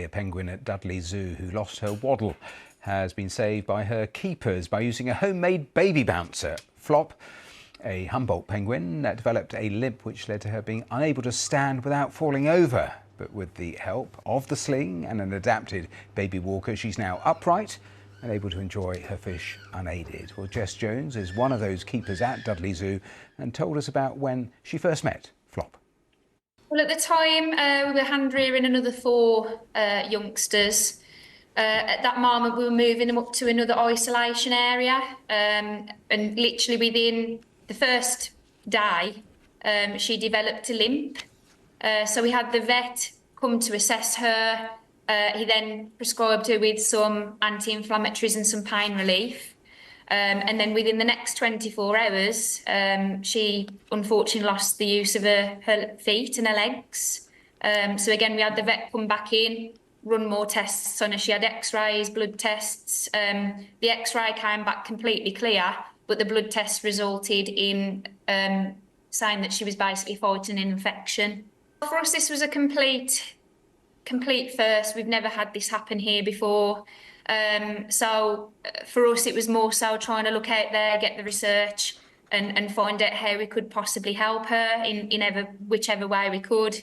a penguin at Dudley Zoo who lost her waddle has been saved by her keepers by using a homemade baby bouncer. Flop, a Humboldt penguin, that developed a limp which led to her being unable to stand without falling over. But with the help of the sling and an adapted baby walker, she's now upright and able to enjoy her fish unaided. Well, Jess Jones is one of those keepers at Dudley Zoo and told us about when she first met Flop. Well, at the time, we were hand rearing another 4 youngsters. At that moment, we were moving them up to another isolation area, and literally within the first day, she developed a limp. So we had the vet come to assess her. He then prescribed her with some anti-inflammatories and some pain relief. And then within the next 24 hours, she unfortunately lost the use of her feet and her legs. So again, we had the vet come back in, run more tests on her. She had x-rays, blood tests. The x-ray came back completely clear, but the blood test resulted in saying that she was basically fighting an infection. For us, this was a complete first. We've never had this happen here before. So for us, it was more so trying to look out there, get the research and find out how we could possibly help her in whichever way we could.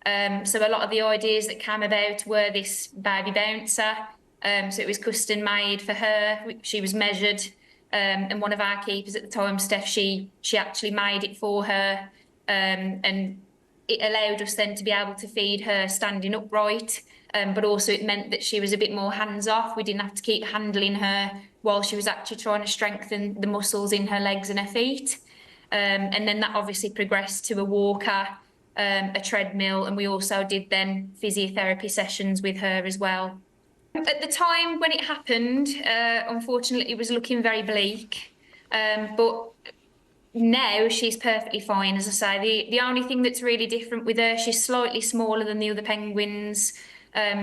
So a lot of the ideas that came about were this baby bouncer. So it was custom made for her. She was measured, and one of our keepers at the time, Steph, she actually made it for her, and it allowed us then to be able to feed her standing upright, but also it meant that she was a bit more hands-off. We didn't have to keep handling her while she was actually trying to strengthen the muscles in her legs and her feet. And then that obviously progressed to a walker, a treadmill, and we also did then physiotherapy sessions with her as well. At the time when it happened, unfortunately, it was looking very bleak, but now she's perfectly fine. As I say, the only thing that's really different with her, she's slightly smaller than the other penguins.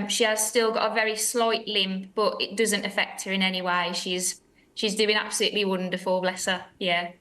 She has still got a very slight limp, but it doesn't affect her in any way. She's doing absolutely wonderful, bless her. Yeah.